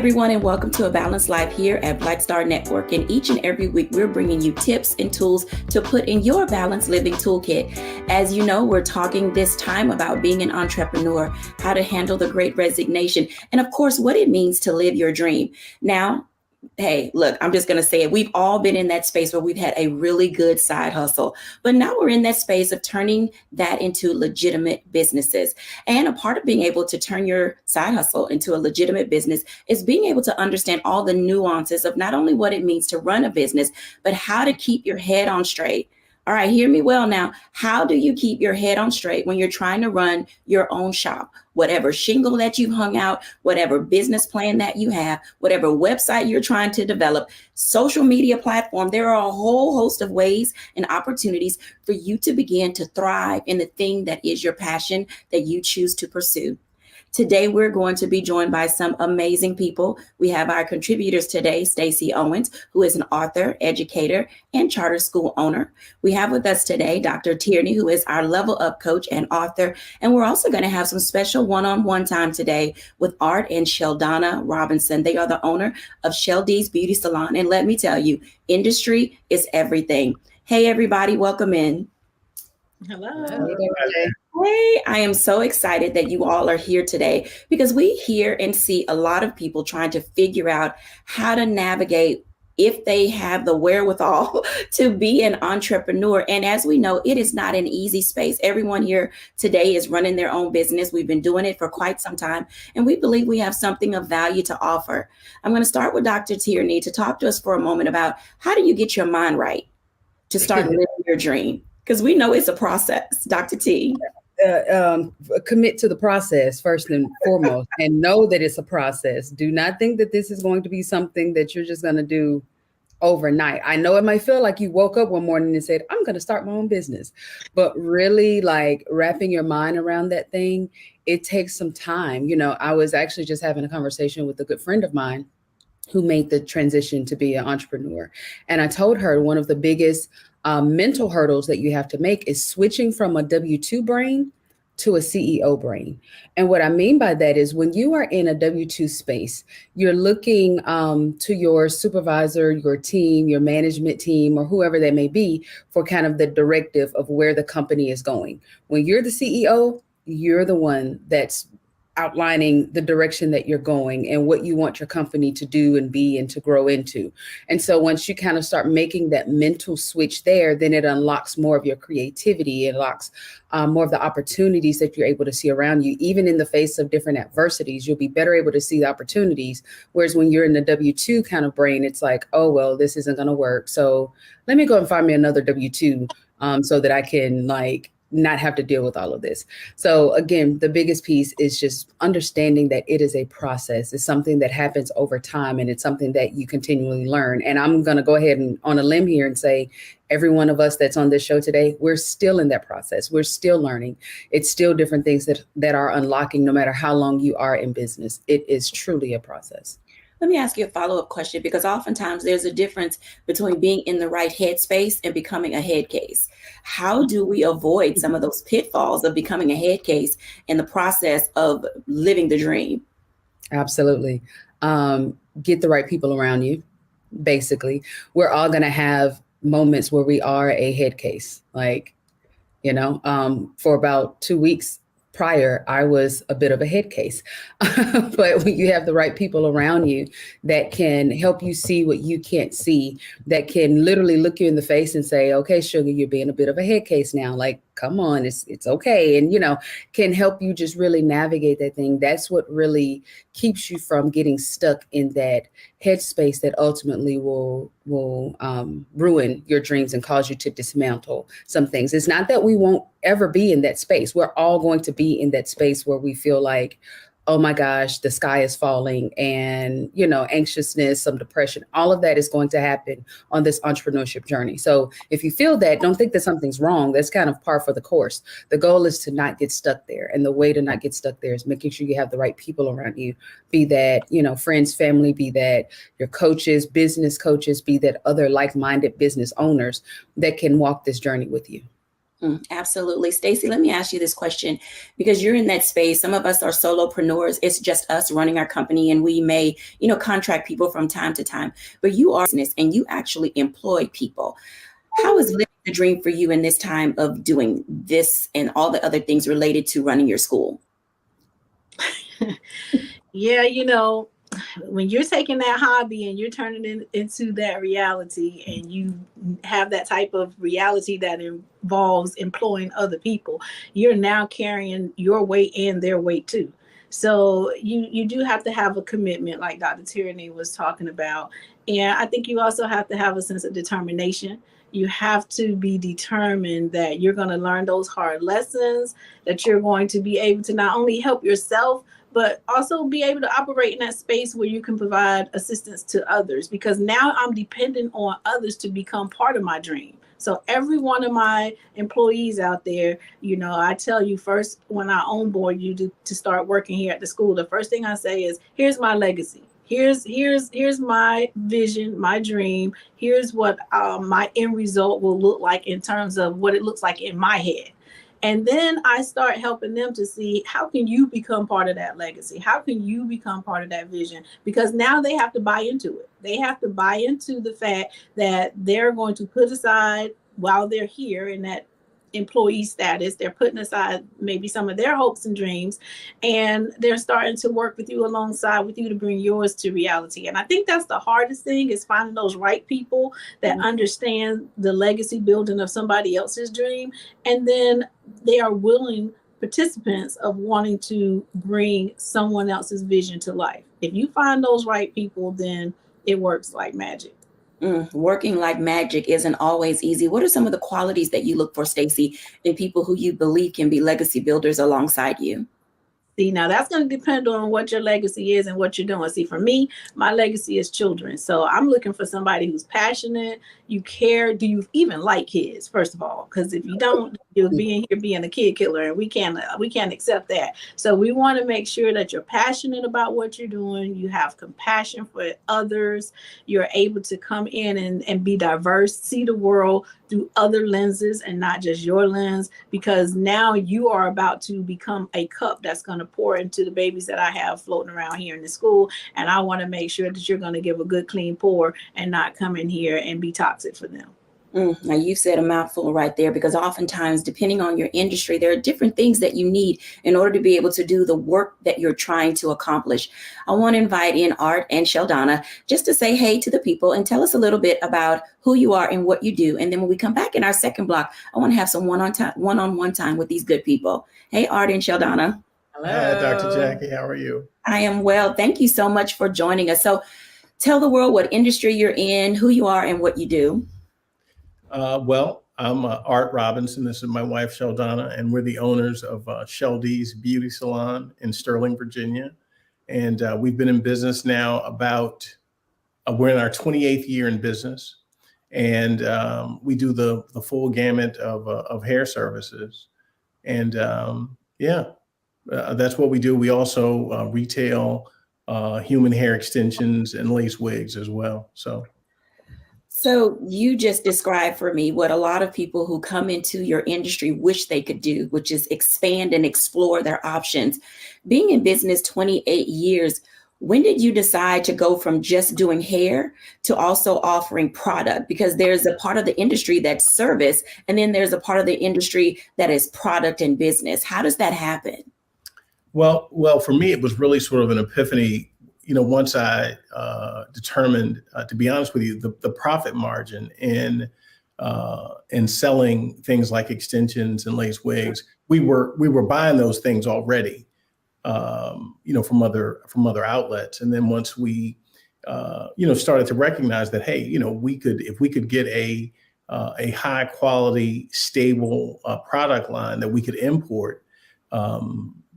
everyone, and welcome to A Balanced Life here at Black Star Network. And each and every week, we're bringing you tips and tools to put in your balanced living toolkit. As you know, we're talking this time about being an entrepreneur, how to handle the great resignation, and of course, what it means to live your dream. Now, hey, look, I'm just going to say it. We've all been in that space where we've had a really good side hustle, but now we're in that space of turning that into legitimate businesses. And a part of being able to turn your side hustle into a legitimate business is being able to understand all the nuances of not only what it means to run a business, but how to keep your head on straight. All right, hear me well now. How do you keep your head on straight when you're trying to run your own shop? Whatever shingle that you've hung out, whatever business plan that you have, whatever website you're trying to develop, social media platform, there are a whole host of ways and opportunities for you to begin to thrive in the thing that is your passion that you choose to pursue. Today, we're going to be joined by some amazing people. We have our contributors today, Stacey Owens, who is an author, educator, and charter school owner. We have with us today Dr. Tierney, who is our level up coach and author. And we're also going to have some special one-on-one time today with Art and Sheldana Robinson. They are the owner of Sheldee's Beauty Salon. And let me tell you, industry is everything. Hey, everybody, welcome in. Hello. Hey, I am so excited that you all are here today because we hear and see a lot of people trying to figure out how to navigate if they have the wherewithal to be an entrepreneur. And as we know, it is not an easy space. Everyone here today is running their own business. We've been doing it for quite some time, and we believe we have something of value to offer. I'm going to start with Dr. Tierney to talk to us for a moment about how do you get your mind right to start living your dream? Because we know it's a process. Dr. T. Commit to the process first and foremost, and know that it's a process. Do not think that this is going to be something that you're just going to do overnight. I know it might feel like you woke up one morning and said, I'm going to start my own business, but really like wrapping your mind around that thing, it takes some time. You know, I was actually just having a conversation with a good friend of mine who made the transition to be an entrepreneur. And I told her one of the biggest mental hurdles that you have to make is switching from a W-2 brain to a CEO brain. And what I mean by that is when you are in a W-2 space, you're looking to your supervisor, your team, your management team, or whoever that may be for kind of the directive of where the company is going. When you're the CEO, you're the one that's outlining the direction that you're going and what you want your company to do and be and to grow into. And so once you kind of start making that mental switch there, then it unlocks more of your creativity. It unlocks more of the opportunities that you're able to see around you. Even in the face of different adversities, you'll be better able to see the opportunities. Whereas when you're in the W-2 kind of brain, it's like, oh, well, this isn't going to work. So let me go and find me another W-2 so that I can not have to deal with all of this. So again, the biggest piece is just understanding that it is a process. It's something that happens over time, and it's something that you continually learn. And I'm going to go ahead and on a limb here and say, every one of us that's on this show today, we're still in that process. We're still learning. It's still different things that are unlocking no matter how long you are in business. It is truly a process. Let me ask you a follow-up question, because oftentimes there's a difference between being in the right headspace and becoming a head case. How do we avoid some of those pitfalls of becoming a head case in the process of living the dream? Absolutely. Get the right people around you. Basically, we're all going to have moments where we are a head case. For about 2 weeks prior, I was a bit of a head case. But when you have the right people around you that can help you see what you can't see, that can literally look you in the face and say, okay, sugar, you're being a bit of a head case now. Like, come on, it's okay. And, can help you just really navigate that thing. That's what really keeps you from getting stuck in that headspace that ultimately will ruin your dreams and cause you to dismantle some things. It's not that we won't ever be in that space. We're all going to be in that space where we feel like, oh my gosh, the sky is falling, and, anxiousness, some depression, all of that is going to happen on this entrepreneurship journey. So if you feel that, don't think that something's wrong. That's kind of par for the course. The goal is to not get stuck there. And the way to not get stuck there is making sure you have the right people around you, be that, friends, family, be that your coaches, business coaches, be that other like-minded business owners that can walk this journey with you. Absolutely. Stacey, let me ask you this question because you're in that space. Some of us are solopreneurs. It's just us running our company and we may, contract people from time to time, but you are business and you actually employ people. How is living the dream for you in this time of doing this and all the other things related to running your school? Yeah, when you're taking that hobby and you're turning it into that reality, and you have that type of reality that involves employing other people, you're now carrying your weight and their weight too. So you do have to have a commitment, like Dr. Tierney was talking about. And I think you also have to have a sense of determination. You have to be determined that you're going to learn those hard lessons, that you're going to be able to not only help yourself, but also be able to operate in that space where you can provide assistance to others, because now I'm dependent on others to become part of my dream. So every one of my employees out there, I tell you first, when I onboard you to start working here at the school, the first thing I say is, here's my legacy. Here's my vision, my dream. Here's what my end result will look like in terms of what it looks like in my head. And then I start helping them to see, how can you become part of that legacy? How can you become part of that vision? Because now they have to buy into it. They have to buy into the fact that they're going to put aside, while they're here in that employee status, they're putting aside maybe some of their hopes and dreams, and they're starting to work with you, alongside with you, to bring yours to reality. And I think that's the hardest thing, is finding those right people that understand the legacy building of somebody else's dream, and then they are willing participants of wanting to bring someone else's vision to life. If you find those right people, then it works like magic. Working like magic isn't always easy. What are some of the qualities that you look for, Stacey, in people who you believe can be legacy builders alongside you? See, now that's going to depend on what your legacy is and what you're doing. See, for me, my legacy is children. So I'm looking for somebody who's passionate. You care. Do you even like kids, first of all? Because if you don't, you'll be in here being a kid killer, and we can't accept that. So we want to make sure that you're passionate about what you're doing. You have compassion for others. You're able to come in and be diverse, see the world through other lenses and not just your lens, because now you are about to become a cup that's going to pour into the babies that I have floating around here in the school. And I want to make sure that you're going to give a good, clean pour and not come in here and be toxic for them. Now you said a mouthful right there, because oftentimes, depending on your industry, there are different things that you need in order to be able to do the work that you're trying to accomplish. I want to invite in Art and Sheldana just to say hey to the people and tell us a little bit about who you are and what you do. And then when we come back in our second block, I want to have some one-on-one time with these good people. Hey, Art and Sheldana. Hello. Hi, Dr. Jacquie. How are you? I am well. Thank you so much for joining us. So tell the world what industry you're in, who you are, and what you do. Well, I'm Art Robinson. This is my wife, Sheldana, and we're the owners of Sheldy's Beauty Salon in Sterling, Virginia. And we've been in business now we're in our 28th year in business. And we do the full gamut of hair services. And that's what we do. We also retail human hair extensions and lace wigs as well. So you just described for me what a lot of people who come into your industry wish they could do, which is expand and explore their options. Being in business 28 years, when did you decide to go from just doing hair to also offering product? Because there's a part of the industry that's service, and then there's a part of the industry that is product and business. How does that happen? Well, for me, it was really sort of an epiphany. Once I determined, to be honest with you, the profit margin in selling things like extensions and lace wigs, we were buying those things already, from other outlets. And then once we, started to recognize that, hey, if we could get a high quality, stable product line that we could import,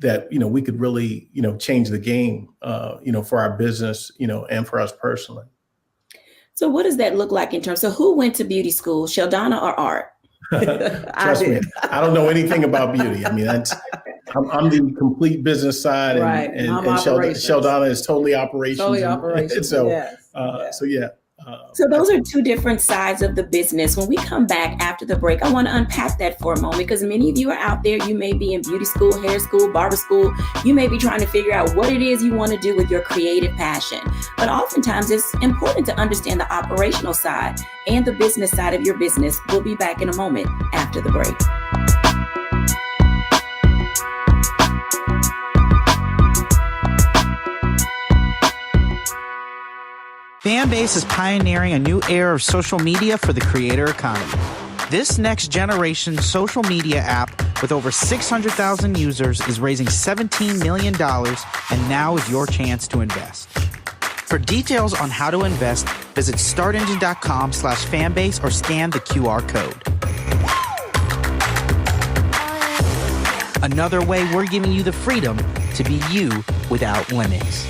that, we could really, change the game, for our business, and for us personally. So what does that look like in terms of who went to beauty school, Sheldana or Art? Trust me, I don't know anything about beauty. I mean, I'm the complete business side, and Sheldana is totally operations. Totally operations. So, yes. So yeah. So those are two different sides of the business. When we come back after the break, I want to unpack that for a moment, because many of you are out there. You may be in beauty school, hair school, barber school. You may be trying to figure out what it is you want to do with your creative passion. But oftentimes it's important to understand the operational side and the business side of your business. We'll be back in a moment after the break. Fanbase is pioneering a new era of social media for the creator economy. This next generation social media app with over 600,000 users is raising $17 million, and now is your chance to invest. For details on how to invest, visit startengine.com/fanbase or scan the QR code. Another way we're giving you the freedom to be you without limits.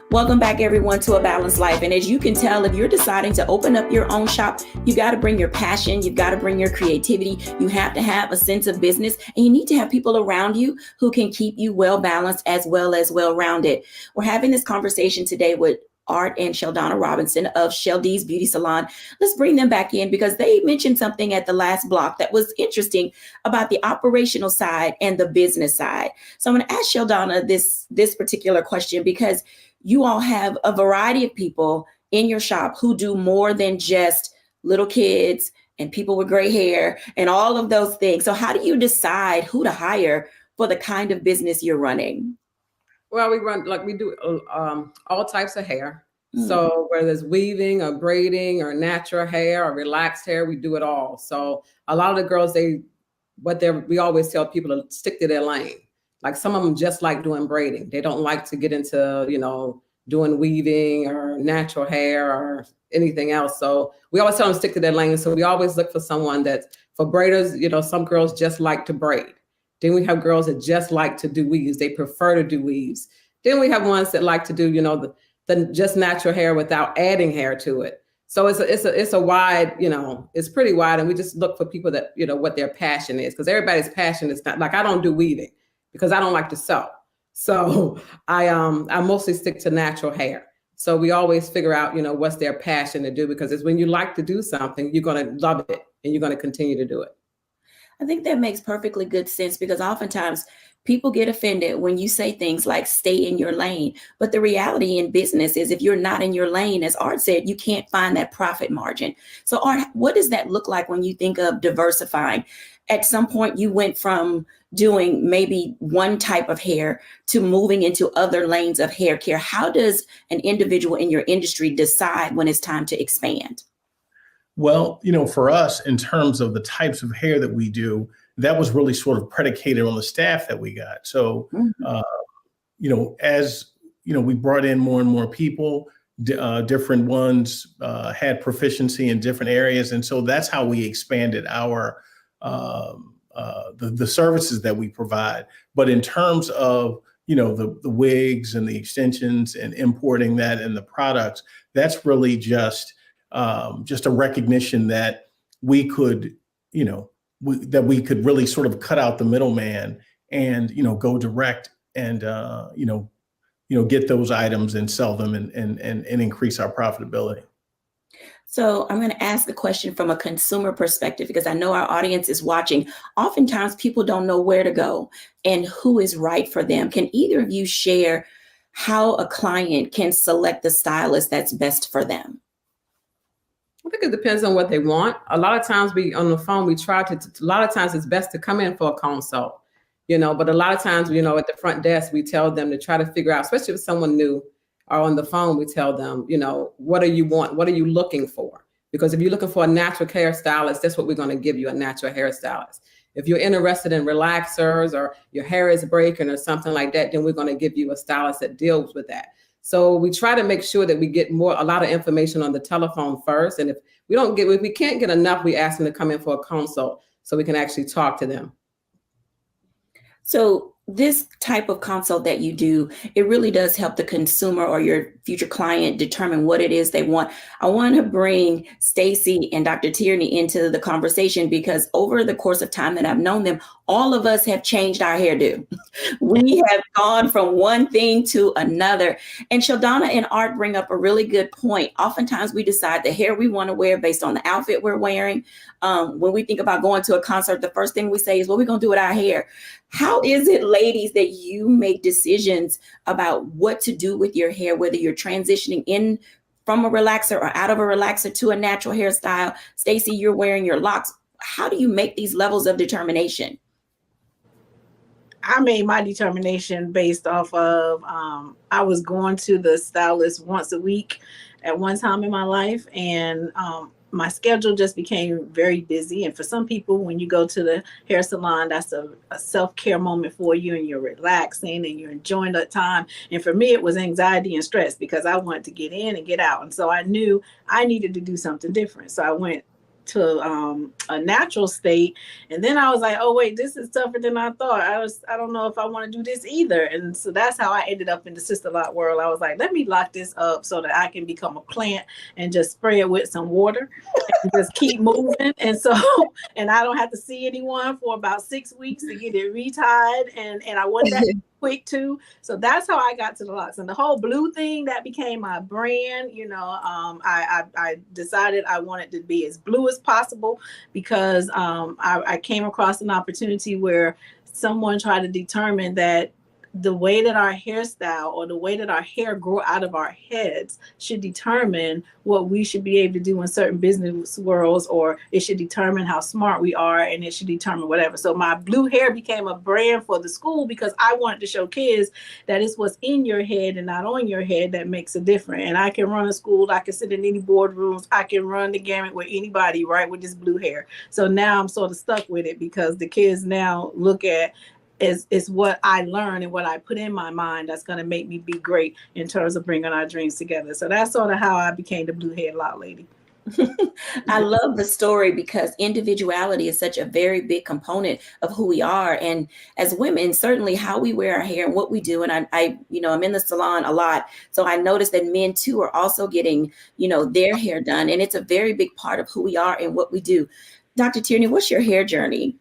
Welcome back, everyone, to A Balanced Life. And as you can tell, if you're deciding to open up your own shop, you got to bring your passion. You've got to bring your creativity. You have to have a sense of business, and you need to have people around you who can keep you well balanced as well-rounded. We're having this conversation today with Art and Sheldana Robinson of Sheldie's Beauty Salon. Let's bring them back in, because they mentioned something at the last block that was interesting about the operational side and the business side. So I'm going to ask Sheldana this particular question, because you all have a variety of people in your shop who do more than just little kids and people with gray hair and all of those things. So how do you decide who to hire for the kind of business you're running? Well, we do all types of hair. So whether it's weaving or braiding or natural hair or relaxed hair, we do it all. So a lot of the girls, we always tell people to stick to their lane. Like some of them just like doing braiding. They don't like to get into, doing weaving or natural hair or anything else. So we always tell them to stick to their lane. So we always look for someone for braiders, some girls just like to braid. Then we have girls that just like to do weaves. They prefer to do weaves. Then we have ones that like to do, the just natural hair without adding hair to it. So it's a wide, it's pretty wide. And we just look for people that, what their passion is, because everybody's passion is not, like, I don't do weaving because I don't like to sew. So I mostly stick to natural hair. So we always figure out, what's their passion to do, because it's when you like to do something, you're going to love it and you're going to continue to do it. I think that makes perfectly good sense, because oftentimes people get offended when you say things like stay in your lane. But the reality in business is if you're not in your lane, as Art said, you can't find that profit margin. So Art, what does that look like when you think of diversifying? At some point, you went from doing maybe one type of hair to moving into other lanes of hair care. How does an individual in your industry decide when it's time to expand? Well, for us, in terms of the types of hair that we do, that was really sort of predicated on the staff that we got. So, as we brought in more and more people, different ones had proficiency in different areas, and so that's how we expanded our the services that we provide. But in terms of the wigs and the extensions and importing that and the products, that's really just a recognition that we could, that we could really sort of cut out the middleman and, go direct and, get those items and sell them and increase our profitability. So I'm going to ask a question from a consumer perspective, because I know our audience is watching. Oftentimes people don't know where to go and who is right for them. Can either of you share how a client can select the stylist that's best for them? I think it depends on what they want. A lot of times on the phone, a lot of times it's best to come in for a consult, but a lot of times, at the front desk, we tell them to try to figure out, especially if someone new, or on the phone, we tell them, what do you want? What are you looking for? Because if you're looking for a natural hair stylist, that's what we're going to give you, a natural hair stylist. If you're interested in relaxers or your hair is breaking or something like that, then we're going to give you a stylist that deals with that. So we try to make sure that we get a lot of information on the telephone first. And if we can't get enough, we ask them to come in for a consult so we can actually talk to them. So this type of consult that you do, it really does help the consumer or your future client determine what it is they want. I want to bring Stacey and Dr. Tierney into the conversation because over the course of time that I've known them, all of us have changed our hairdo. We have gone from one thing to another. And Sheldana and Art bring up a really good point. Oftentimes we decide the hair we want to wear based on the outfit we're wearing. When we think about going to a concert, the first thing we say is, what are we going to do with our hair? How is it, ladies, that you make decisions about what to do with your hair, whether you're transitioning in from a relaxer or out of a relaxer to a natural hairstyle? Stacey, you're wearing your locks. How do you make these levels of determination? I made my determination based off of, I was going to the stylist once a week at one time in my life. And my schedule just became very busy. And for some people, when you go to the hair salon, that's a self-care moment for you, and you're relaxing and you're enjoying that time. And for me, it was anxiety and stress because I wanted to get in and get out. And so I knew I needed to do something different. So I went to a natural state, and then I was like, oh wait, this is tougher than I thought. I don't know if I want to do this either. And so that's how I ended up in the Sister Lot world. I was like, let me lock this up so that I can become a plant and just spray it with some water and just keep moving. And so, and I don't have to see anyone for about 6 weeks to get it retied. And I wanted that quick too. So that's how I got to the locks. And the whole blue thing, that became my brand. You know, I decided I wanted to be as blue as possible because I came across an opportunity where someone tried to determine that the way that our hairstyle or the way that our hair grow out of our heads should determine what we should be able to do in certain business worlds, or it should determine how smart we are, and it should determine whatever. So my blue hair became a brand for the school because I wanted to show kids that it's what's in your head and not on your head that makes a difference. And I can run a school, I can sit in any boardrooms, I can run the gamut with anybody, right, with this blue hair. So now I'm sort of stuck with it because the kids now look at is what I learned and what I put in my mind that's going to make me be great in terms of bringing our dreams together. So that's sort of how I became the blue hair lot lady. I love the story because individuality is such a very big component of who we are. And as women, certainly how we wear our hair and what we do. And I I'm in the salon a lot. So I noticed that men too are also getting, their hair done. And it's a very big part of who we are and what we do. Dr. Tierney, what's your hair journey?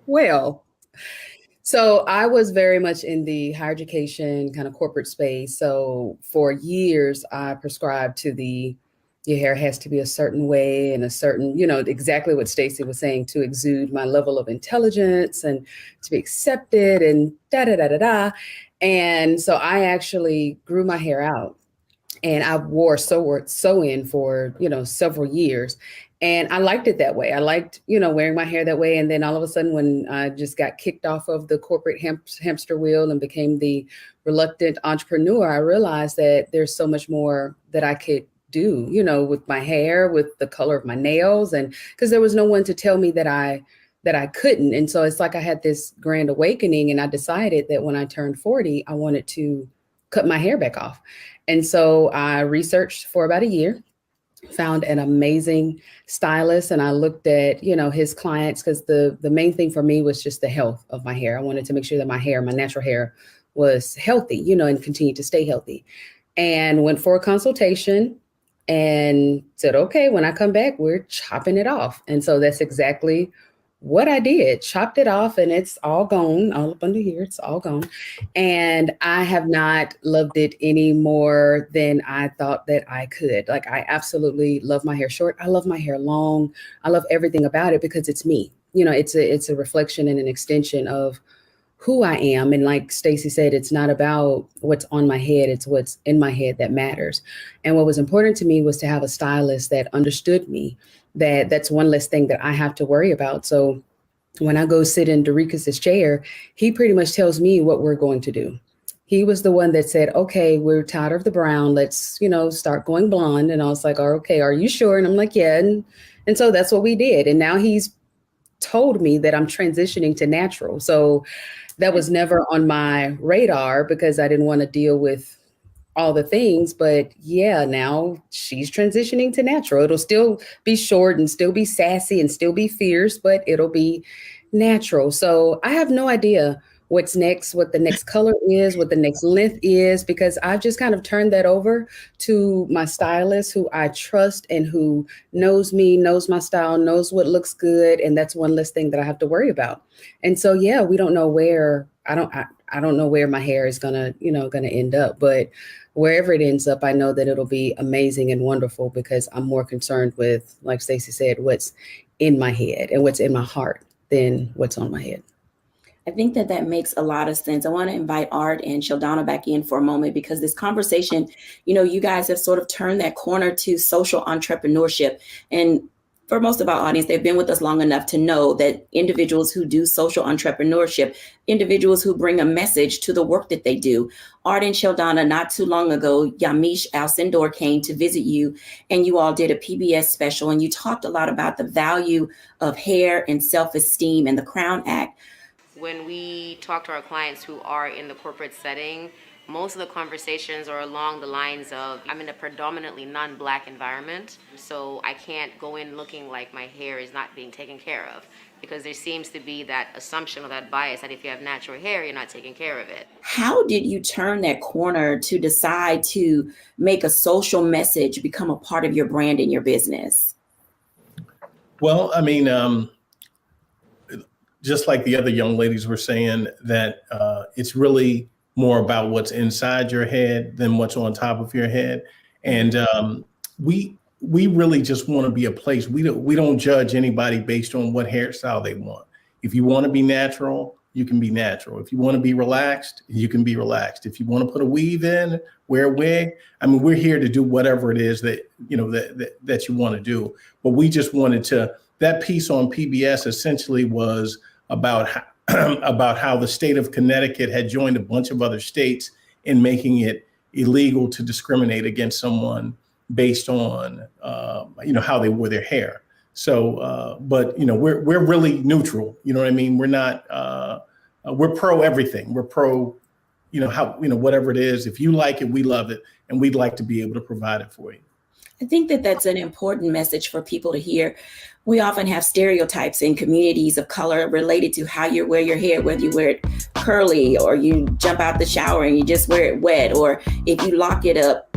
Well, so I was very much in the higher education kind of corporate space. So for years, I prescribed to your hair has to be a certain way and a certain, exactly what Stacey was saying, to exude my level of intelligence and to be accepted and da-da-da-da-da. And so I actually grew my hair out, and I wore sew-in for, several years. And I liked it that way. I liked, wearing my hair that way. And then all of a sudden, when I just got kicked off of the corporate hamster wheel and became the reluctant entrepreneur, I realized that there's so much more that I could do, with my hair, with the color of my nails. And because there was no one to tell me that I couldn't. And so it's like I had this grand awakening, and I decided that when I turned 40, I wanted to cut my hair back off. And so I researched for about a year, found an amazing stylist, and I looked at, his clients, because the main thing for me was just the health of my hair. I wanted to make sure that my natural hair was healthy, and continue to stay healthy. And went for a consultation and said, okay, when I come back, we're chopping it off. And so that's exactly what I did. Chopped it off, and it's all gone, all up under here. It's all gone. And I have not loved it any more than I thought that I could. Like, I absolutely love my hair short. I love my hair long. I love everything about it because it's me. It's a reflection and an extension of who I am. And like Stacey said, it's not about what's on my head. It's what's in my head that matters. And what was important to me was to have a stylist that understood me, that's one less thing that I have to worry about. So when I go sit in Dorica's chair, he pretty much tells me what we're going to do. He was the one that said, okay, we're tired of the brown. Let's, start going blonde. And I was like, oh, okay, are you sure? And I'm like, yeah. And so that's what we did. And now he's told me that I'm transitioning to natural. So that was never on my radar because I didn't want to deal with all the things. But yeah, now she's transitioning to natural. It'll still be short and still be sassy and still be fierce, but it'll be natural. So I have no idea what's next, what the next color is, what the next length is, because I've just kind of turned that over to my stylist, who I trust and who knows me, knows my style, knows what looks good. And that's one less thing that I have to worry about. And so, yeah, we don't know where, I don't know where my hair is gonna end up, but wherever it ends up, I know that it'll be amazing and wonderful, because I'm more concerned with, like Stacey said, what's in my head and what's in my heart than what's on my head. I think that makes a lot of sense. I want to invite Art and Sheldana back in for a moment, because this conversation, you guys have sort of turned that corner to social entrepreneurship. And for most of our audience, they've been with us long enough to know that individuals who do social entrepreneurship, individuals who bring a message to the work that they do. Art and Sheldana, not too long ago, Yamiche Alcindor came to visit you, and you all did a PBS special, and you talked a lot about the value of hair and self-esteem and the Crown Act. When we talk to our clients who are in the corporate setting, most of the conversations are along the lines of, I'm in a predominantly non-Black environment, so I can't go in looking like my hair is not being taken care of, because there seems to be that assumption or that bias that if you have natural hair, you're not taking care of it. How did you turn that corner to decide to make a social message become a part of your brand and your business? Well, I mean, just like the other young ladies were saying, that it's really more about what's inside your head than what's on top of your head. And we really just want to be a place. We don't judge anybody based on what hairstyle they want. If you want to be natural, you can be natural. If you want to be relaxed, you can be relaxed. If you want to put a weave in, wear a wig. I mean, we're here to do whatever it is that that you want to do. But we just wanted to. That piece on PBS essentially was about how the state of Connecticut had joined a bunch of other states in making it illegal to discriminate against someone based on how they wore their hair. So, but we're really neutral. You know what I mean? We're not. We're pro everything. We're pro, whatever it is. If you like it, we love it, and we'd like to be able to provide it for you. I think that's an important message for people to hear. We often have stereotypes in communities of color related to how you wear your hair, whether you wear it curly or you jump out the shower and you just wear it wet, or if you lock it up,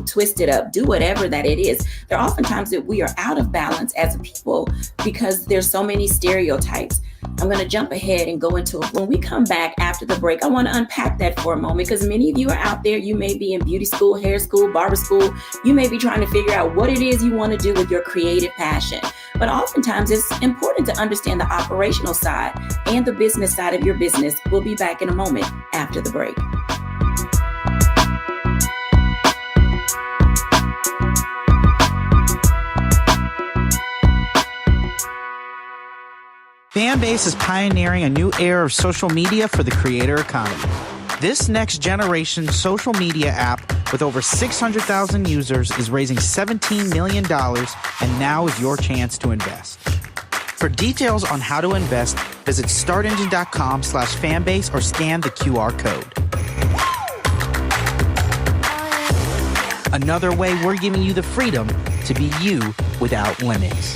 twist it up, do whatever that it is. There are often times that we are out of balance as a people because there's so many stereotypes. I'm going to jump ahead and go into it. When we come back after the break, I want to unpack that for a moment, because many of you are out there. You may be in beauty school, hair school, barber school. You may be trying to figure out what it is you want to do with your creative passion. But oftentimes it's important to understand the operational side and the business side of your business. We'll be back in a moment after the break. Fanbase is pioneering a new era of social media for the creator economy. This next generation social media app with over 600,000 users is raising $17 million, and now is your chance to invest. For details on how to invest, visit startengine.com/fanbase or scan the QR code. Another way we're giving you the freedom to be you without limits.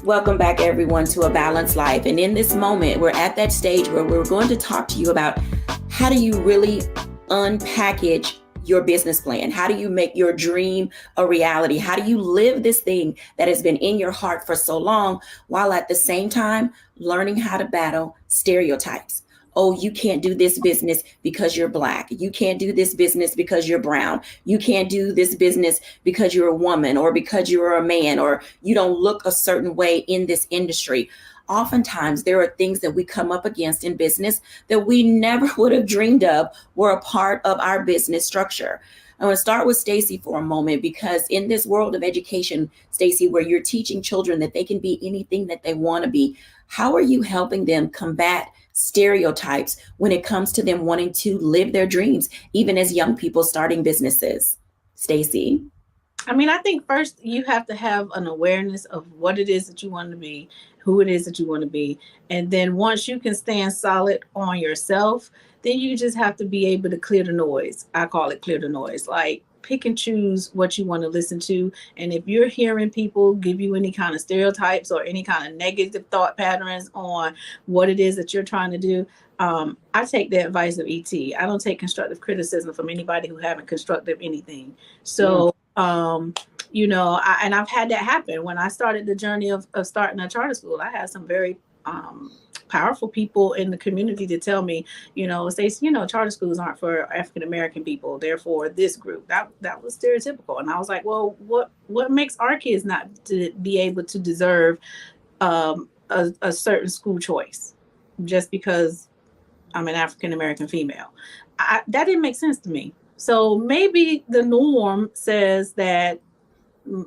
Welcome back, everyone, to A Balanced Life. And in this moment, we're at that stage where we're going to talk to you about how do you really unpackage your business plan? How do you make your dream a reality? How do you live this thing that has been in your heart for so long, while at the same time learning how to battle stereotypes? Oh, you can't do this business because you're Black. You can't do this business because you're brown. You can't do this business because you're a woman, or because you're a man, or you don't look a certain way in this industry. Oftentimes, there are things that we come up against in business that we never would have dreamed of were a part of our business structure. I want to start with Stacey for a moment, because in this world of education, Stacey, where you're teaching children that they can be anything that they want to be, how are you helping them combat stereotypes when it comes to them wanting to live their dreams, even as young people starting businesses? Stacey? I mean, I think first you have to have an awareness of what it is that you want to be, who it is that you want to be. And then once you can stand solid on yourself, then you just have to be able to clear the noise. I call it clear the noise. Like pick and choose what you want to listen to. And if you're hearing people give you any kind of stereotypes or any kind of negative thought patterns on what it is that you're trying to do, I take the advice of ET. I don't take constructive criticism from anybody who haven't constructed anything. So, and I've had that happen when I started the journey of starting a charter school. I had some very powerful people in the community to tell me, Stacey, charter schools aren't for African American people, they're for this group. That was stereotypical. And I was like, well, what makes our kids not to be able to deserve a certain school choice just because I'm an African American female? That didn't make sense to me. So maybe the norm says that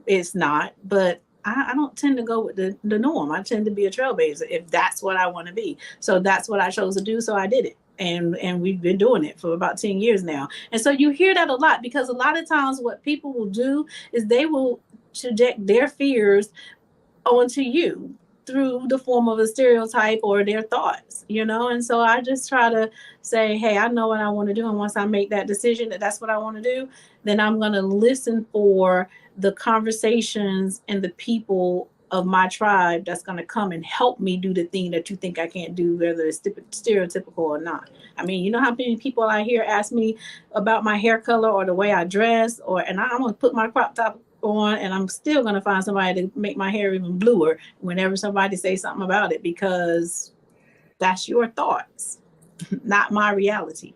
it's not, but I don't tend to go with the norm. I tend to be a trailblazer if that's what I want to be. So that's what I chose to do. So I did it. And we've been doing it for about 10 years now. And so you hear that a lot, because a lot of times what people will do is they will project their fears onto you through the form of a stereotype or their thoughts, and so I just try to say, hey, I know what I want to do, and once I make that decision that that's what I want to do, then I'm going to listen for the conversations and the people of my tribe that's going to come and help me do the thing that you think I can't do, whether it's stereotypical or not. I mean, you know how many people I hear ask me about my hair color or the way I dress, and I'm going to put my crop top on, and I'm still going to find somebody to make my hair even bluer whenever somebody says something about it, because that's your thoughts, not my reality.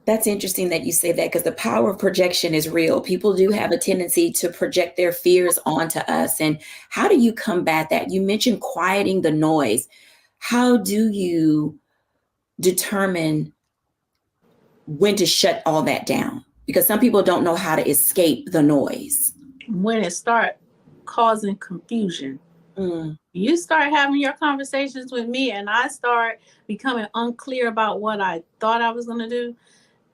That's interesting that you say that, because the power of projection is real. People do have a tendency to project their fears onto us. And how do you combat that? You mentioned quieting the noise. How do you determine when to shut all that down? Because some people don't know how to escape the noise. When it starts causing confusion, you start having your conversations with me and I start becoming unclear about what I thought I was going to do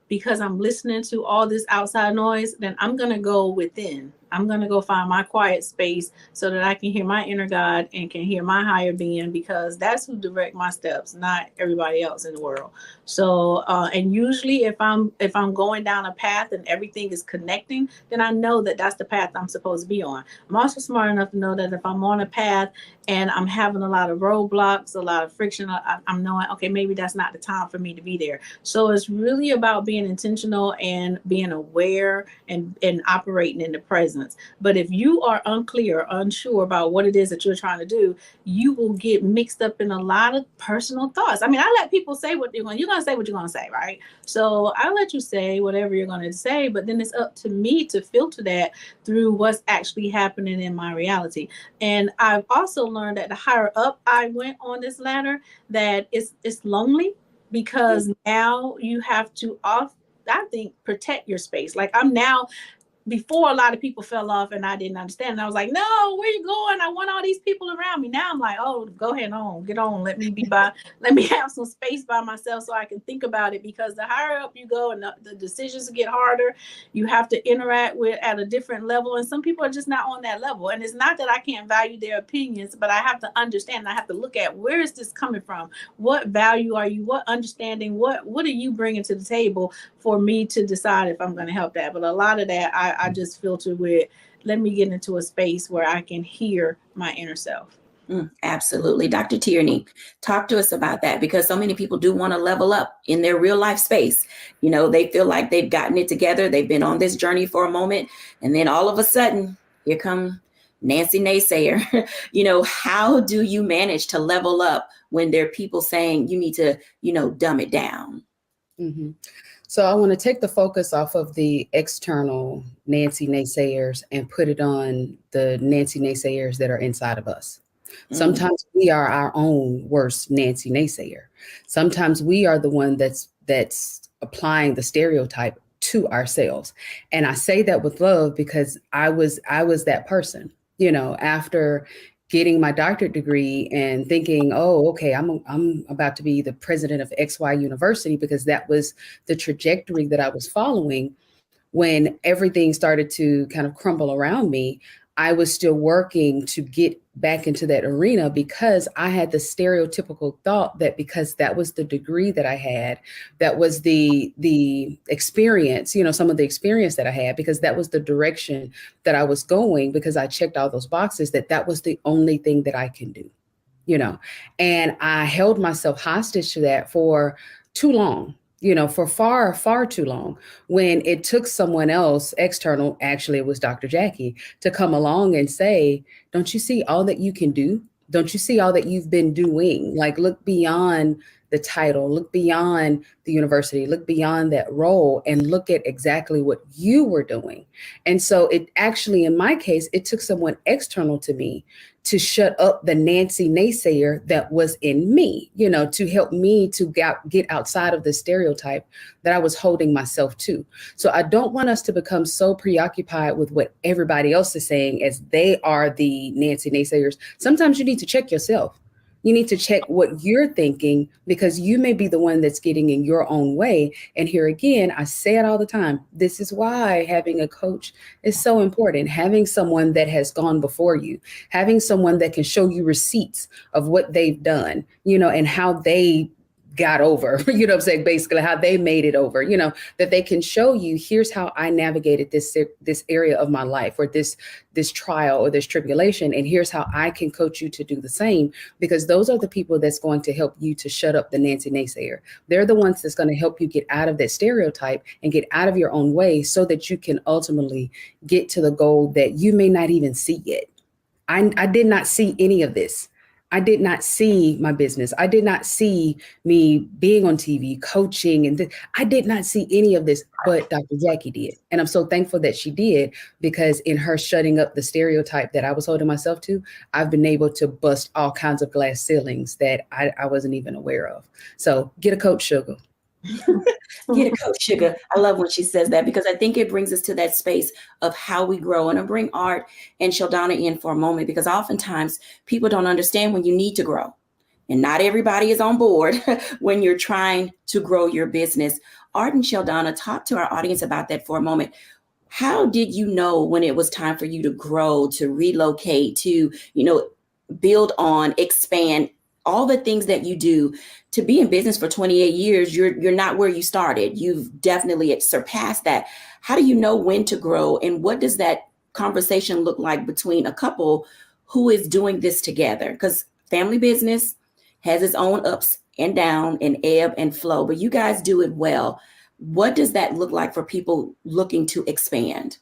because I'm listening to all this outside noise, then I'm going to go within. I'm going to go find my quiet space so that I can hear my inner God and can hear my higher being, because that's who direct my steps, not everybody else in the world. So, and usually if I'm going down a path and everything is connecting, then I know that that's the path I'm supposed to be on. I'm also smart enough to know that if I'm on a path and I'm having a lot of roadblocks, a lot of friction, I'm knowing, okay, maybe that's not the time for me to be there. So it's really about being intentional and being aware and operating in the present. But if you are unclear, unsure about what it is that you're trying to do, you will get mixed up in a lot of personal thoughts. I mean, I let people say what you're going to say what you're going to say, right? So I let you say whatever you're going to say, but then it's up to me to filter that through what's actually happening in my reality. And I've also learned that the higher up I went on this ladder, that it's lonely, because now you have to I think, protect your space. Like I'm now, before a lot of people fell off and I didn't understand. And I was like, no, where you going? I want all these people around me. Now I'm like, oh, go ahead on, get on. Let me have some space by myself so I can think about it, because the higher up you go and the decisions get harder, you have to interact with at a different level. And some people are just not on that level. And it's not that I can't value their opinions, but I have to understand, I have to look at, where is this coming from? What value are you? What understanding? What are you bringing to the table for me to decide if I'm going to help that? But a lot of that, I just filter with, let me get into a space where I can hear my inner self. Absolutely. Dr. Tierney, talk to us about that, because so many people do want to level up in their real life space. They feel like they've gotten it together. They've been on this journey for a moment. And then all of a sudden, here come Nancy Naysayer. How do you manage to level up when there are people saying you need to, dumb it down? Mm-hmm. So I want to take the focus off of the external Nancy naysayers and put it on the Nancy naysayers that are inside of us. Sometimes we are our own worst Nancy naysayer. Sometimes we are the one that's applying the stereotype to ourselves. And I say that with love, because I was that person, after getting my doctorate degree and thinking, oh, okay, I'm about to be the president of XY University, because that was the trajectory that I was following. when everything started to kind of crumble around me, I was still working to get back into that arena because I had the stereotypical thought that because that was the degree that I had, that was the experience, some of the experience that I had, because that was the direction that I was going, because I checked all those boxes, that was the only thing that I can do, and I held myself hostage to that for too long. For far, far too long, when it took someone else external, actually it was Dr. Jacquie, to come along and say, don't you see all that you can do? Don't you see all that you've been doing? Like, look beyond the title, look beyond the university, look beyond that role, and look at exactly what you were doing. And so it actually, in my case, it took someone external to me to shut up the Nancy naysayer that was in me, to help me to get outside of the stereotype that I was holding myself to. So I don't want us to become so preoccupied with what everybody else is saying as they are the Nancy naysayers. Sometimes you need to check yourself. You need to check what you're thinking, because you may be the one that's getting in your own way. And here again, I say it all the time. This is why having a coach is so important. Having someone that has gone before you, having someone that can show you receipts of what they've done, and how they got over, what I'm saying, basically how they made it over, that they can show you, here's how I navigated this area of my life, or this trial or this tribulation. And here's how I can coach you to do the same, because those are the people that's going to help you to shut up the Nancy naysayer. They're the ones that's going to help you get out of that stereotype and get out of your own way, so that you can ultimately get to the goal that you may not even see yet. I did not see any of this. I did not see my business. I did not see me being on TV, coaching, and I did not see any of this, but Dr. Jacquie did. And I'm so thankful that she did, because in her shutting up the stereotype that I was holding myself to, I've been able to bust all kinds of glass ceilings that I wasn't even aware of. So get a coach, sugar. Get a coach, sugar. I love when she says that, because I think it brings us to that space of how we grow. And I'll bring Art and Sheldana in for a moment, because oftentimes people don't understand when you need to grow. And not everybody is on board when you're trying to grow your business. Art and Sheldana, talk to our audience about that for a moment. How did you know when it was time for you to grow, to relocate, to, build on, expand, all the things that you do? To be in business for 28 years, you're not where you started. You've definitely surpassed that. How do you know when to grow, and what does that conversation look like between a couple who is doing this together? Because family business has its own ups and down and ebb and flow, but you guys do it well. What does that look like for people looking to expand?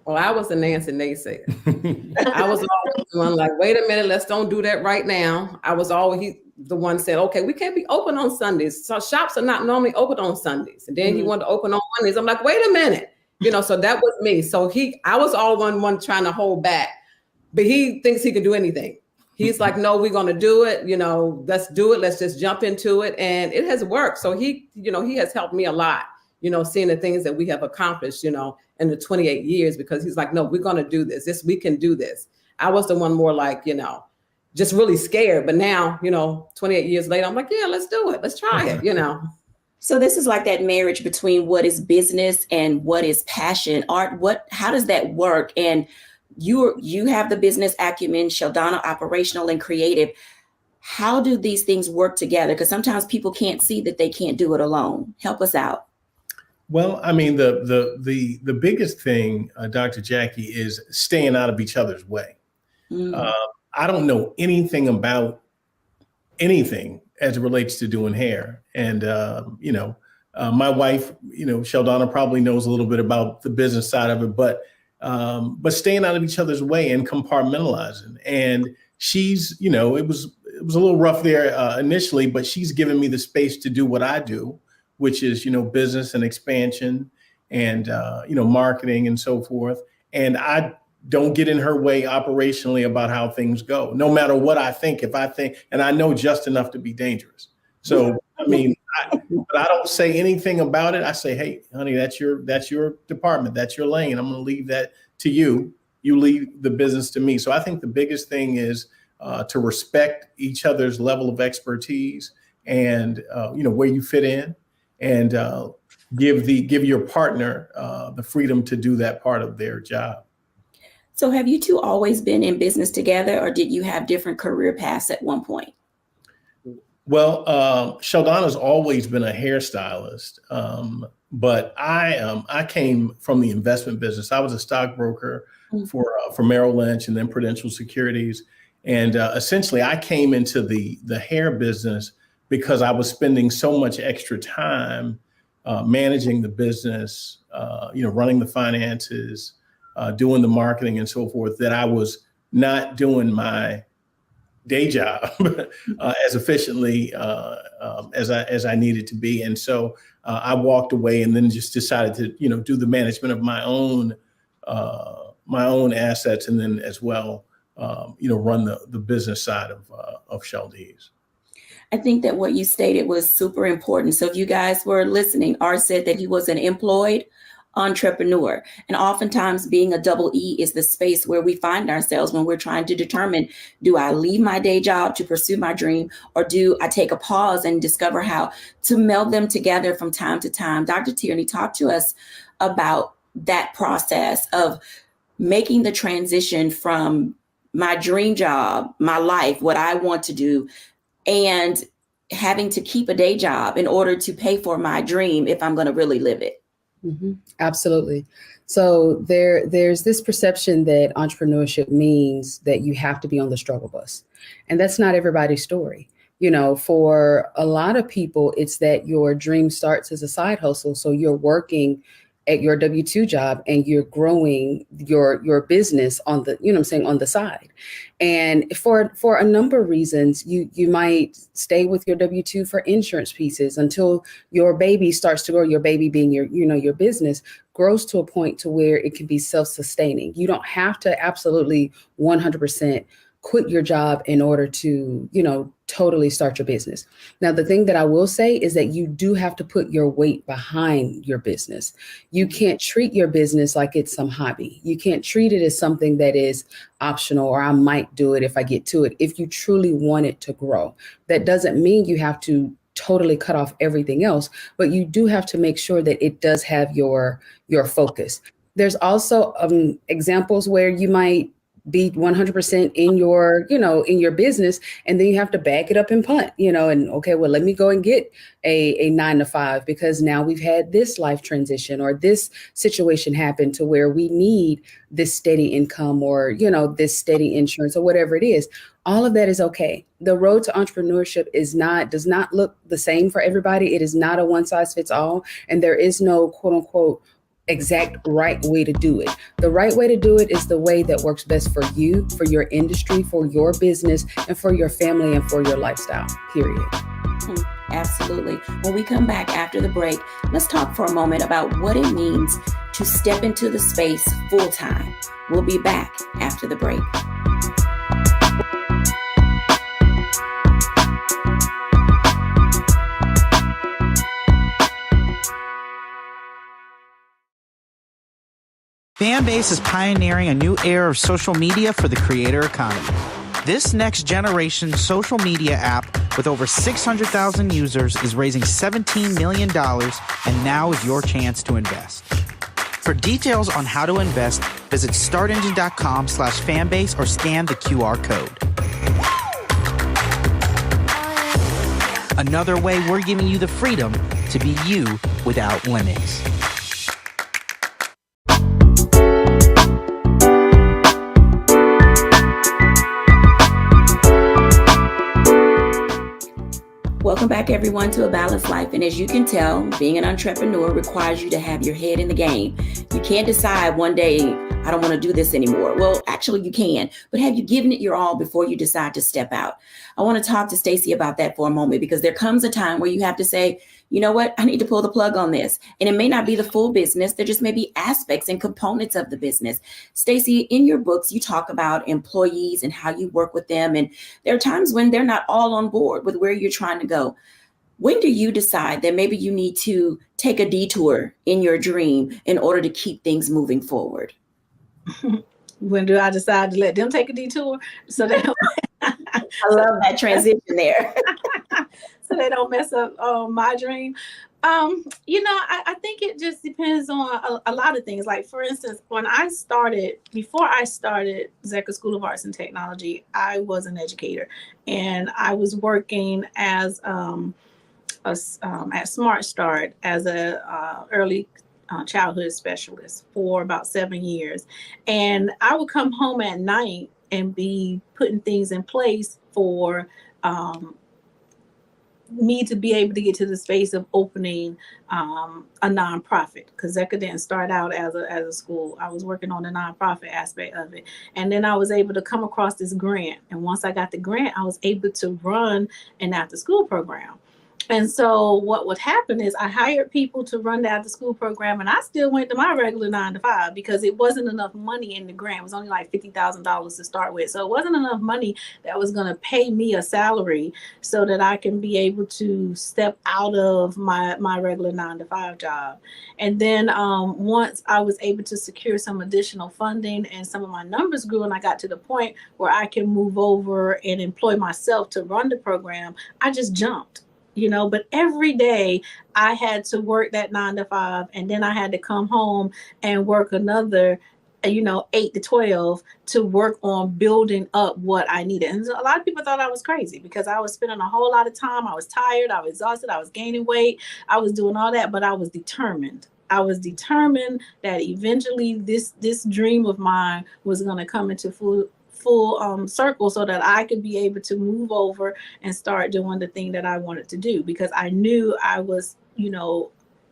Well, I was a Nancy naysayer. I was always the one like, wait a minute, let's don't do that right now. I was always the one said, okay, we can't be open on Sundays. So shops are not normally open on Sundays. And then he wanted to open on Mondays. I'm like, wait a minute. So that was me. So I was all one trying to hold back, but he thinks he can do anything. He's like, no, we're going to do it. Let's do it. Let's just jump into it. And it has worked. So he has helped me a lot, seeing the things that we have accomplished, in the 28 years, because he's like, no, we're going to do this. We can do this. I was the one more like, just really scared. But now, 28 years later, I'm like, yeah, let's do it. Let's try it, So this is like that marriage between what is business and what is passion. Art, how does that work? And you have the business acumen, Sheldana operational and creative. How do these things work together? Because sometimes people can't see that they can't do it alone. Help us out. Well, I mean, the biggest thing, Dr. Jacquie, is staying out of each other's way. I don't know anything about anything as it relates to doing hair. And, my wife, Sheldana probably knows a little bit about the business side of it, but staying out of each other's way and compartmentalizing. And she's, it was a little rough there initially, but she's given me the space to do what I do, which is, business and expansion and, marketing and so forth. And I don't get in her way operationally about how things go, no matter what I think. If I think, and I know just enough to be dangerous. So, I mean, but I don't say anything about it. I say, hey, honey, that's your department. That's your lane. I'm going to leave that to you. You leave the business to me. So I think the biggest thing is to respect each other's level of expertise and, where you fit in. And give your partner the freedom to do that part of their job. So have you two always been in business together, or did you have different career paths at one point? Well, Sheldana's always been a hairstylist, but I came from the investment business. I was a stockbroker for Merrill Lynch and then Prudential Securities, and essentially I came into the hair business because I was spending so much extra time managing the business, running the finances, doing the marketing and so forth, that I was not doing my day job as efficiently as I needed to be. And so I walked away and then just decided to, do the management of my own assets, and then as well, run the business side of Sheldana's. I think that what you stated was super important. So if you guys were listening, Art said that he was an employed entrepreneur. And oftentimes being a double E is the space where we find ourselves when we're trying to determine, do I leave my day job to pursue my dream, or do I take a pause and discover how to meld them together from time to time? Dr. Tierney, talk to us about that process of making the transition from my dream job, my life, what I want to do, and having to keep a day job in order to pay for my dream if I'm going to really live it. Mm-hmm. Absolutely. So there's this perception that entrepreneurship means that you have to be on the struggle bus. And that's not everybody's story. For a lot of people, it's that your dream starts as a side hustle. So you're working at your W-2 job and you're growing your business on the, on the side. And for a number of reasons, you might stay with your W-2 for insurance pieces until your baby starts to grow, your baby being your business grows to a point to where it can be self-sustaining. You don't have to absolutely 100% quit your job in order to, totally start your business. Now, the thing that I will say is that you do have to put your weight behind your business. You can't treat your business like it's some hobby. You can't treat it as something that is optional, or I might do it if I get to it. If you truly want it to grow, that doesn't mean you have to totally cut off everything else, but you do have to make sure that it does have your focus. There's also examples where you might be 100% in your business, and then you have to back it up and punt, and okay, well, let me go and get a 9 to 5 because now we've had this life transition or this situation happen to where we need this steady income or, this steady insurance or whatever it is. All of that is okay. The road to entrepreneurship does not look the same for everybody. It is not a one size fits all. And there is no quote unquote exact right way to do it. The right way to do it is the way that works best for you, for your industry, for your business, and for your family and for your lifestyle, period. Absolutely. When we come back after the break, let's talk for a moment about what it means to step into the space full time. We'll be back after the break. Fanbase is pioneering a new era of social media for the creator economy. This next generation social media app with over 600,000 users is raising $17 million, and now is your chance to invest. For details on how to invest, visit startengine.com/fanbase or scan the QR code. Another way we're giving you the freedom to be you without limits. Welcome back, everyone, to A Balanced Life. And as you can tell, being an entrepreneur requires you to have your head in the game. You can't decide one day, I don't want to do this anymore. Well, actually you can, but have you given it your all before you decide to step out? I want to talk to Stacey about that for a moment, because there comes a time where you have to say, you know what, I need to pull the plug on this. And it may not be the full business. There just may be aspects and components of the business. Stacey, in your books, you talk about employees and how you work with them. And there are times when they're not all on board with where you're trying to go. When do you decide that maybe you need to take a detour in your dream in order to keep things moving forward? When do I decide to let them take a detour? So that I love that transition there. so they don't mess up my dream. I think it just depends on a lot of things. Like, for instance, before I started Zecca School of Arts and Technology, I was an educator, and I was working as at Smart Start as a early childhood specialist for about 7 years. And I would come home at night and be putting things in place for me to be able to get to the space of opening a nonprofit, because Zecca didn't start out as a school. I was working on the nonprofit aspect of it. And then I was able to come across this grant. And once I got the grant, I was able to run an after school program. And so what would happen is I hired people to run the after school program, and I still went to my regular 9 to 5 because it wasn't enough money in the grant. It was only like $50,000 to start with. So it wasn't enough money that was going to pay me a salary so that I can be able to step out of my regular 9 to 5 job. And then once I was able to secure some additional funding and some of my numbers grew, and I got to the point where I can move over and employ myself to run the program, I just jumped. But every day I had to work that 9 to 5, and then I had to come home and work another, 8 to 12 to work on building up what I needed. And a lot of people thought I was crazy because I was spending a whole lot of time. I was tired. I was exhausted. I was gaining weight. I was doing all that, but I was determined. I was determined that eventually this dream of mine was going to come into full circle so that I could be able to move over and start doing the thing that I wanted to do, because I knew I was,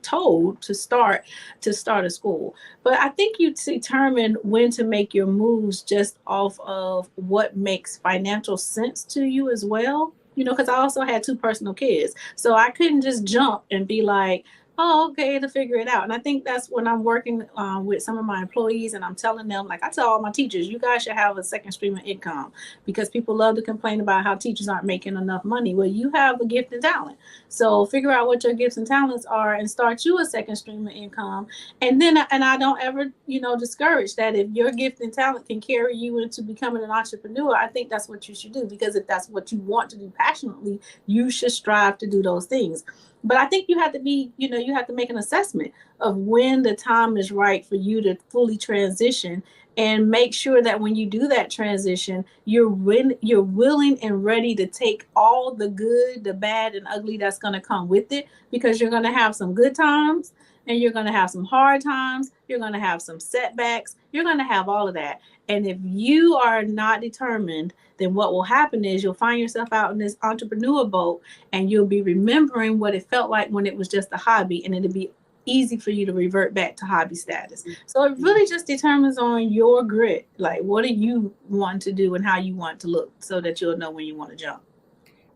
told to start a school. But I think you determine when to make your moves just off of what makes financial sense to you as well. Because I also had 2 personal kids. So I couldn't just jump and be like, oh, okay, to figure it out. And I think that's when I'm working with some of my employees, and I'm telling them, like I tell all my teachers, you guys should have a second stream of income, because people love to complain about how teachers aren't making enough money. Well, you have a gift and talent. So figure out what your gifts and talents are and start you a second stream of income. And then, and I don't ever, discourage that. If your gift and talent can carry you into becoming an entrepreneur, I think that's what you should do, because if that's what you want to do passionately, you should strive to do those things. But I think you have to be, you have to make an assessment of when the time is right for you to fully transition, and make sure that when you do that transition, you're willing and ready to take all the good, the bad, and ugly that's going to come with it, because you're going to have some good times and you're going to have some hard times. You're going to have some setbacks. You're going to have all of that. And if you are not determined, then what will happen is you'll find yourself out in this entrepreneur boat, and you'll be remembering what it felt like when it was just a hobby, and it'll be easy for you to revert back to hobby status. So it really just determines on your grit. Like, what do you want to do and how you want to look, so that you'll know when you want to jump.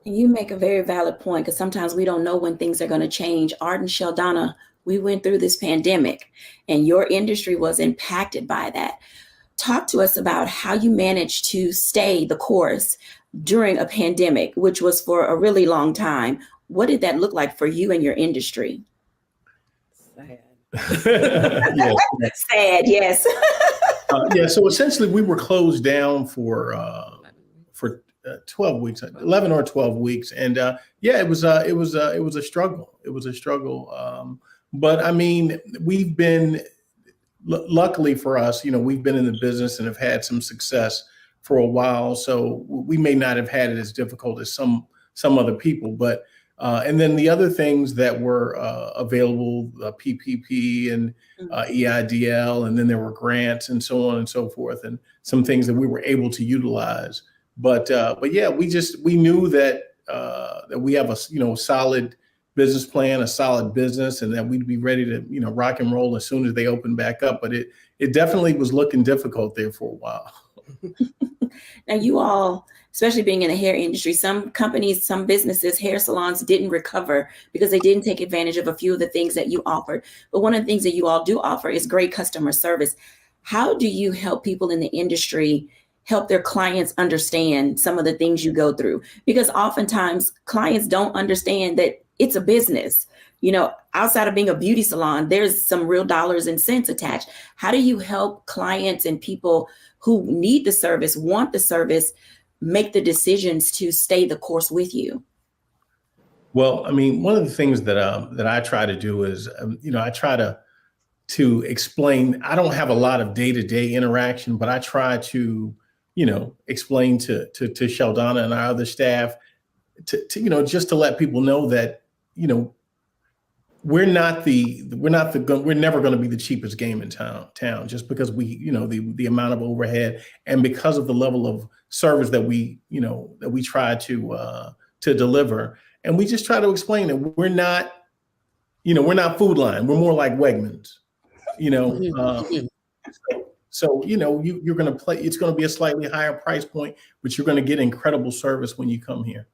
And you make a very valid point, because sometimes we don't know when things are going to change. Art and Sheldana, we went through this pandemic, and your industry was impacted by that. Talk to us about how you managed to stay the course during a pandemic, which was for a really long time. What did that look like for you and your industry? Sad. Yes. Sad, yes. So essentially, we were closed down for 12 weeks, 11 or 12 weeks, and it was a struggle. It was a struggle, but I mean, we've been. Luckily for us, we've been in the business and have had some success for a while. So we may not have had it as difficult as some other people. But and then the other things that were available, PPP and EIDL, and then there were grants and so on and so forth, and some things that we were able to utilize. But yeah, we knew that that we have a solid business plan, a solid business, and that we'd be ready to, rock and roll as soon as they open back up. But it definitely was looking difficult there for a while. Now, you all, especially being in the hair industry, some companies, some businesses, hair salons didn't recover because they didn't take advantage of a few of the things that you offered. But one of the things that you all do offer is great customer service. How do you help people in the industry help their clients understand some of the things you go through? Because oftentimes clients don't understand that it's a business. Outside of being a beauty salon, there's some real dollars and cents attached. How do you help clients and people who need the service, want the service, make the decisions to stay the course with you? Well, I mean, one of the things that I try to do is, I try to explain. I don't have a lot of day-to-day interaction, but I try to, explain to Sheldana and our other staff to just to let people know that, we're never going to be the cheapest game in town just because the amount of overhead and because of the level of service that we try to deliver. And we just try to explain that we're not Food Line. We're more like Wegmans, so you're going to play. It's going to be a slightly higher price point, but you're going to get incredible service when you come here.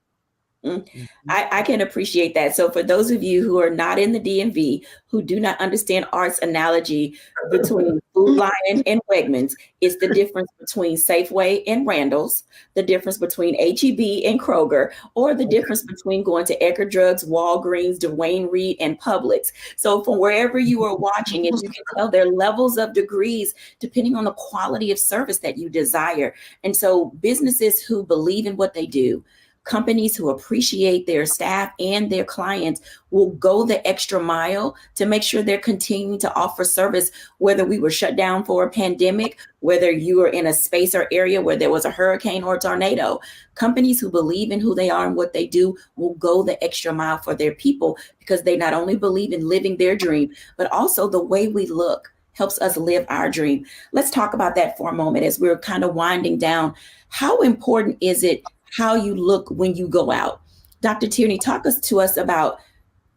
I can appreciate that. So for those of you who are not in the DMV, who do not understand Art's analogy between Food Line and Wegmans, it's the difference between Safeway and Randall's, the difference between H-E-B and Kroger, or the difference between going to Edgar Drugs, Walgreens, Dwayne Reed, and Publix. So from wherever you are watching, as you can tell, there are levels of degrees depending on the quality of service that you desire. And so businesses who believe in what they do, companies who appreciate their staff and their clients will go the extra mile to make sure they're continuing to offer service, whether we were shut down for a pandemic, whether you were in a space or area where there was a hurricane or a tornado. Companies who believe in who they are and what they do will go the extra mile for their people because they not only believe in living their dream, but also the way we look helps us live our dream. Let's talk about that for a moment as we're kind of winding down. How important is it how you look when you go out? Dr. Tierney, talk to us about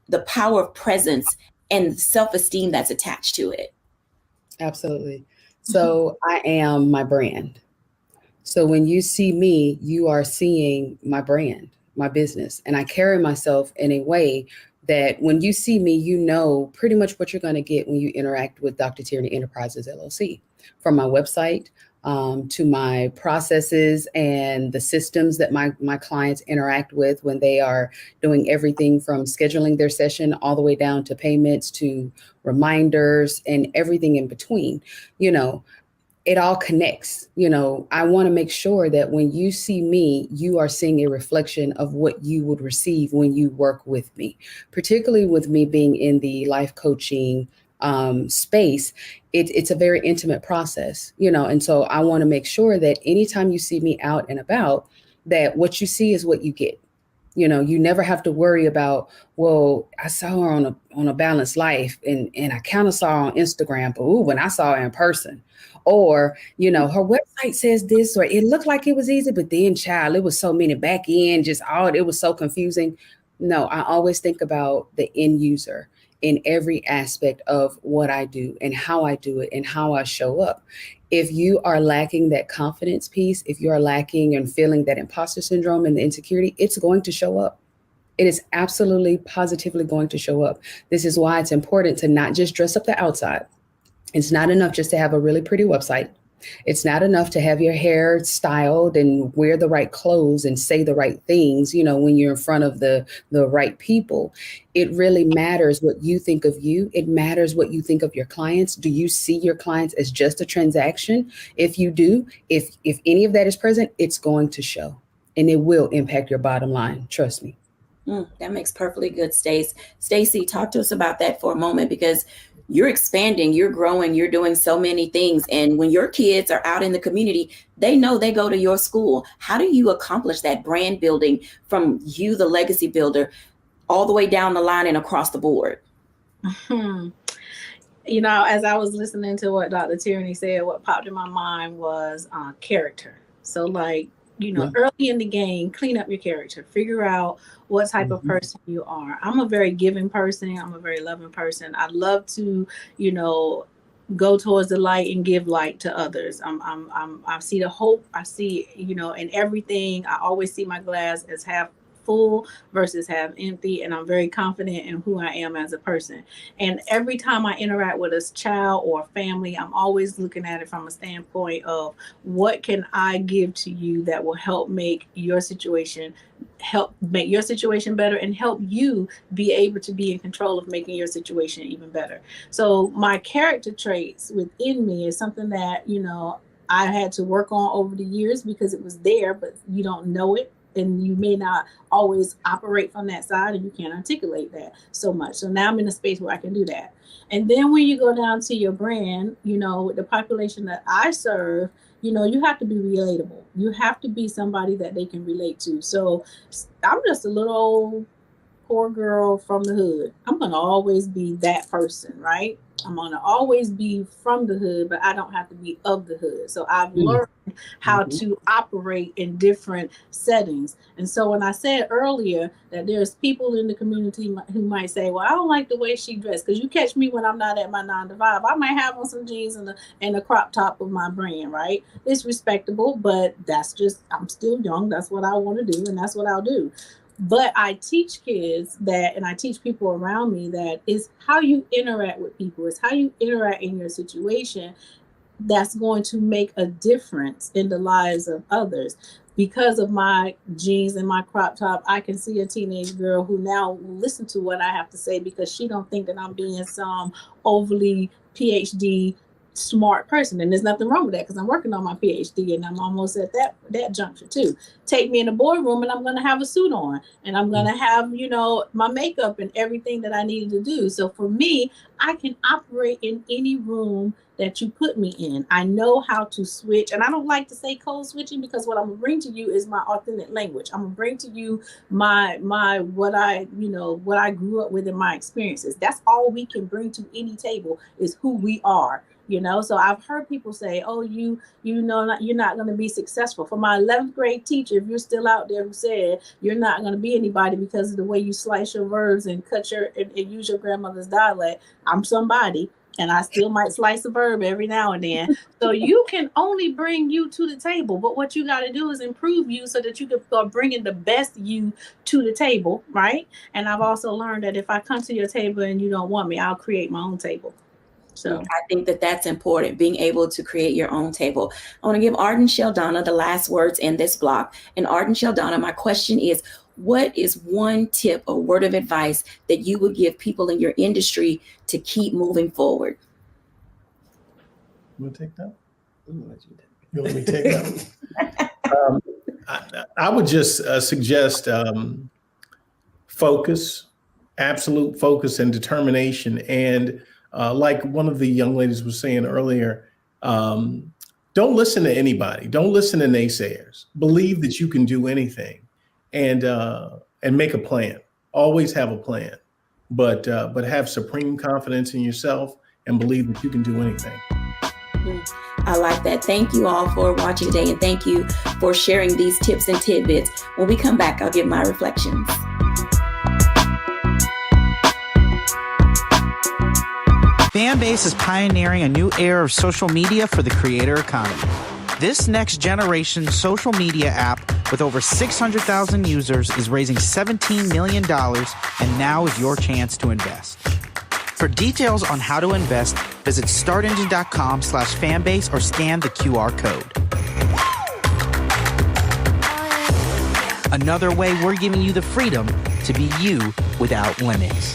the power of presence and self-esteem that's attached to it. Absolutely. So I am my brand. So when you see me, you are seeing my brand, my business, and I carry myself in a way that when you see me, you know pretty much what you're going to get when you interact with Dr. Tierney Enterprises, LLC. From my website, to my processes and the systems that my clients interact with when they are doing everything from scheduling their session all the way down to payments to reminders and everything in between. It all connects. I want to make sure that when you see me, you are seeing a reflection of what you would receive when you work with me, particularly with me being in the life coaching space. It's a very intimate process, and so I want to make sure that anytime you see me out and about, that what you see is what you get. You never have to worry about, well, I saw her on a Balanced Life and I kind of saw her on Instagram, but when I saw her in person, or, her website says this, or it looked like it was easy, but then child, it was so many back end, it was so confusing. No, I always think about the end user in every aspect of what I do and how I do it and how I show up. If you are lacking that confidence piece, if you are lacking and feeling that imposter syndrome and the insecurity, it's going to show up. It is absolutely positively going to show up. This is why it's important to not just dress up the outside. It's not enough just to have a really pretty website. It's not enough to have your hair styled and wear the right clothes and say the right things, when you're in front of the right people. It really matters what you think of you. It matters what you think of your clients. Do you see your clients as just a transaction? If you do, if any of that is present, it's going to show and it will impact your bottom line. Trust me. That makes perfectly good, Stacey, talk to us about that for a moment, because you're expanding, you're growing, you're doing so many things. And when your kids are out in the community, they know they go to your school. How do you accomplish that brand building from you, the legacy builder, all the way down the line and across the board? As I was listening to what Dr. Tierney said, what popped in my mind was character. So early in the game, clean up your character, figure out what type of person you are. I'm a very giving person. I'm a very loving person. I love to, go towards the light and give light to others. I see the hope. I see, in everything. I always see my glass as half full versus half empty, and I'm very confident in who I am as a person. And every time I interact with a child or a family, I'm always looking at it from a standpoint of what can I give to you that will help make your situation better and help you be able to be in control of making your situation even better. So my character traits within me is something that I had to work on over the years because it was there, but you don't know it and you may not always operate from that side, and you can't articulate that so much. So now I'm in a space where I can do that. And then when you go down to your brand, with the population that I serve, you have to be relatable. You have to be somebody that they can relate to. So I'm just a little old poor girl from the hood. I'm going to always be that person, right? I'm going to always be from the hood, but I don't have to be of the hood. So I've learned how to operate in different settings. And so when I said earlier that there's people in the community who might say, well, I don't like the way she dressed, because you catch me when I'm not at my 9 to 5. I might have on some jeans and a crop top of my brand, right? It's respectable, but that's just, I'm still young. That's what I want to do, and that's what I'll do. But I teach kids that, and I teach people around me that is how you interact with people, is how you interact in your situation that's going to make a difference in the lives of others. Because of my jeans and my crop top, I can see a teenage girl who now will listen to what I have to say, because she don't think that I'm being some overly PhD smart person. And there's nothing wrong with that, because I'm working on my PhD and I'm almost at that juncture too. Take me in the boardroom and I'm going to have a suit on, and I'm going to have, my makeup and everything that I needed to do. So for me, I can operate in any room that you put me in. I know how to switch, and I don't like to say code switching, because what I'm gonna bring to you is my authentic language. I'm gonna bring to you my what I grew up with in my experiences. That's all we can bring to any table, is who we are. So I've heard people say, oh, you're not going to be successful. For my 11th grade teacher, if you're still out there, who said you're not going to be anybody because of the way you slice your verbs and and use your grandmother's dialect, I'm somebody. And I still might slice a verb every now and then. So you can only bring you to the table. But what you got to do is improve you so that you can start bringing the best you to the table, right? And I've also learned that if I come to your table and you don't want me, I'll create my own table. So I think that that's important, being able to create your own table. I want to give Arden Sheldonna the last words in this block. And Arden Sheldonna, my question is, what is one tip or word of advice that you would give people in your industry to keep moving forward? You want to take that? You want me to take that? I would just suggest focus, absolute focus and determination. And like one of the young ladies was saying earlier, don't listen to anybody. Don't listen to naysayers. Believe that you can do anything, and make a plan. Always have a plan, but have supreme confidence in yourself and believe that you can do anything. I like that. Thank you all for watching today, and thank you for sharing these tips and tidbits. When we come back, I'll give my reflections. Fanbase is pioneering a new era of social media for the creator economy. This next generation social media app with over 600,000 users is raising $17 million, and now is your chance to invest. For details on how to invest, visit startengine.com/fanbase or scan the QR code. Another way we're giving you the freedom to be you without limits.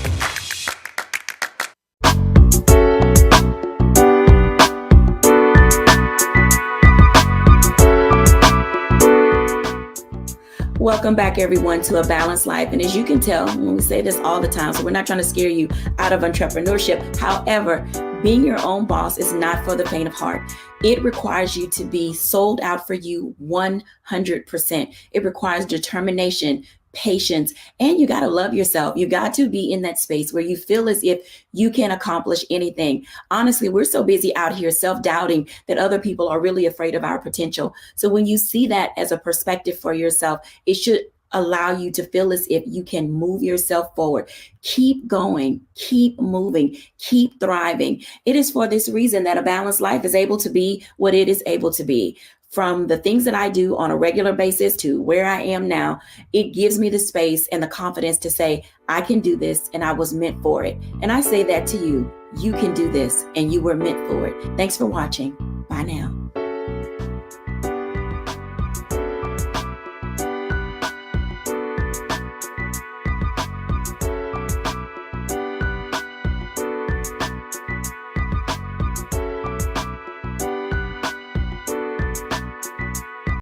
Welcome back, everyone, to A Balanced Life. And as you can tell, when we say this all the time, so we're not trying to scare you out of entrepreneurship. However, being your own boss is not for the faint of heart. It requires you to be sold out for you 100%. It requires determination, patience, and you got to love yourself. You got to be in that space where you feel as if you can accomplish anything. Honestly, we're so busy out here self-doubting that other people are really afraid of our potential. So when you see that as a perspective for yourself, it should allow you to feel as if you can move yourself forward. Keep going, keep moving, keep thriving. It is for this reason that A Balanced Life is able to be what it is able to be. From the things that I do on a regular basis to where I am now, it gives me the space and the confidence to say, I can do this and I was meant for it. And I say that to you, you can do this and you were meant for it. Thanks for watching. Bye now.